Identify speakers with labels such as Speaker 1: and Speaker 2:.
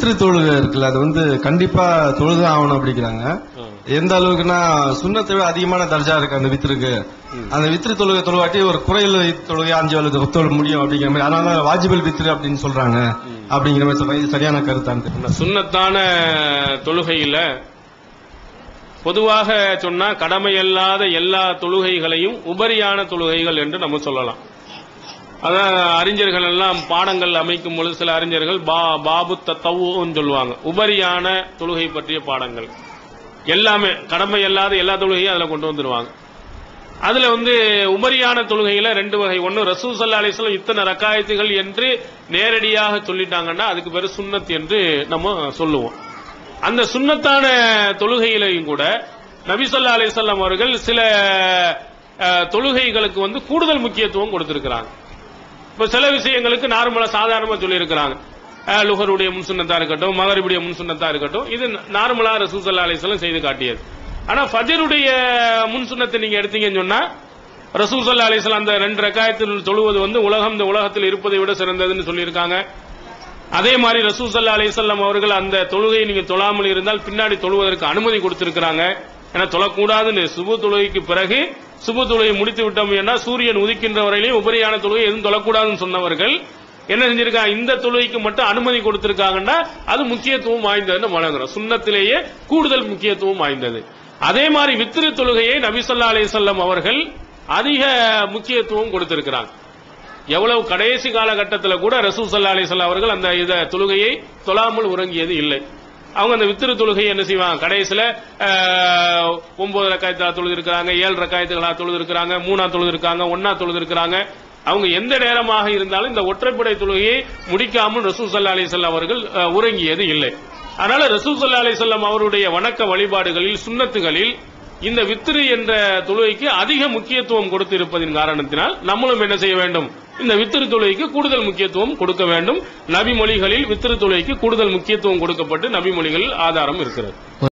Speaker 1: வித்ரு தொழுகை இருக்குல்ல, அது வந்து கண்டிப்பா தொழுதான் ஆகணும் அப்படிங்கிறாங்க. எந்த அளவுக்குன்னா சுண்ணத்தை விட அதிகமான தர்ஜா இருக்கு அந்த வித்ருக்கு. அந்த வித்ரு தொழுகை தொழுவாட்டி ஒரு குறையில் தொழுகை 5 வேளை தொழ முடியும் அப்படிங்கிற மாதிரி, அதனால வாஜிபல் வித்ரு அப்படின்னு சொல்றாங்க அப்படிங்கிற மாதிரி சொல்றாங்க. இது சரியான கருத்தான்னு.
Speaker 2: சுண்ணத்தான தொழுகையில பொதுவாக சொன்னா கடமையல்லாத எல்லா தொழுகைகளையும் உபரியான தொழுகைகள் என்று நம்ம சொல்லலாம். அதான் அறிஞர்கள் எல்லாம் பாடங்கள் அமைக்கும் பொழுது சில அறிஞர்கள் பாபு தத்தவுன்னு சொல்லுவாங்க. உபரியான தொழுகை பற்றிய பாடங்கள் எல்லாமே கடமை அல்லாத எல்லா தொழுகையும் அதுல கொண்டு வந்துருவாங்க. அதுல வந்து உபரியான தொழுகையில 2 வகை. ஒன்னு ரசூல் ஸல்லல்லாஹு அலைஹி வஸல்லம் இத்தனை ரக்காயத்துகள் என்று நேரடியாக சொல்லிட்டாங்கன்னா அதுக்கு பேரு சுன்னத் என்று நம்ம சொல்லுவோம். அந்த சுன்னத்தான தொழுகையிலையும் கூட நபி ஸல்லல்லாஹு அலைஹி வஸல்லம் அவர்கள் சில தொழுகைகளுக்கு வந்து கூடுதல் முக்கியத்துவம் கொடுத்திருக்கிறாங்க. இப்ப சில விஷயங்களுக்கு நார்மலா சாதாரணமா சொல்லி இருக்கிறாங்க. லுஹருடைய முன்சுன்னத்தா இருக்கட்டும், மகரிபுடைய முன்சுன்னத்தா இருக்கட்டும், இது நார்மலா ரசூல் ஸல்லல்லாஹு அலைஹி வஸல்லம் செய்து காட்டியது. ஆனா ஃபஜ்ருடைய முன்சுன்னத்தை நீங்க எடுத்தீங்கன்னு சொன்னா ரசூல் ஸல்லல்லாஹு அலைஹி வஸல்லம் அந்த 2 ரக்காயத்தில் தொழுவது வந்து இந்த உலகத்தில் இருப்பதை விட சிறந்ததுன்னு சொல்லியிருக்காங்க. அதே மாதிரி ரசூல் ஸல்லல்லாஹு அலைஹி வஸல்லம் அவர்கள் அந்த தொழுகையை நீங்க தொழாமல் இருந்தால் பின்னாடி தொழுவதற்கு அனுமதி கொடுத்திருக்கிறாங்க. ஏன்னா தொழக்கூடாதுன்னு சுபு தொழுகைக்கு பிறகு சுபு தொழுகை முடித்து விட்டோம் ஏன்னா சூரியன் உதிக்கின்ற வரையிலையும் உபரியான தொழுகை எதுவும் தொழக்கூடாதுன்னு சொன்னவர்கள் என்ன செஞ்சிருக்காங்க, இந்த தொழுகைக்கு மட்டும் அனுமதி கொடுத்திருக்காங்கன்னா அது முக்கியத்துவம் வாய்ந்ததுன்னு வழங்குறோம். சுன்னத்திலேயே கூடுதல் முக்கியத்துவம் வாய்ந்தது. அதே மாதிரி வித்ரு தொழுகையை நபி ஸல்லல்லாஹு அலைஹி வஸல்லம் அவர்கள் அதிக முக்கியத்துவம் கொடுத்திருக்கிறாங்க. எவ்வளவு கடைசி காலகட்டத்தில் கூட ரசூல் ஸல்லல்லாஹு அலைஹி வஸல்லம் அவர்கள் அந்த தொழுகையை தொழாமல் உறங்கியது இல்லை. அவங்க அந்த வித்ரு தொழுகை என்ன செய்வாங்க, கடைசியில 9 ரக்காயத்தா தொழுது இருக்கிறாங்க, 7 ரக்காயத்துகளா தொழுது இருக்கிறாங்க, 3 தொழுது இருக்காங்க, 1 தொழுது இருக்கிறாங்க. அவங்க எந்த நேரமாக இருந்தாலும் இந்த ஒற்றைப்படை தொழுகையை முடிக்காமல் ரசூல் ஸல்லல்லாஹு அலைஹி வஸல்லம் அவர்கள் உறங்கியது இல்லை. அதனால ரசூல் ஸல்லல்லாஹு அலைஹி வஸல்லம் அவருடைய வணக்க வழிபாடுகளில் சுன்னத்துகளில் இந்த வித்ரு என்ற தொழுகைக்கு அதிக முக்கியத்துவம் கொடுத்து இருப்பதின் காரணத்தினால் நம்மளும் என்ன செய்ய வேண்டும், இந்த வித்ரு தொழுகைக்கு கூடுதல் முக்கியத்துவம் கொடுக்க வேண்டும். நபி மொழிகளில் வித்ரு தொழுகைக்கு கூடுதல் முக்கியத்துவம் கொடுக்கப்பட்டு நபி மொழிகளில் ஆதாரம் இருக்கிறது.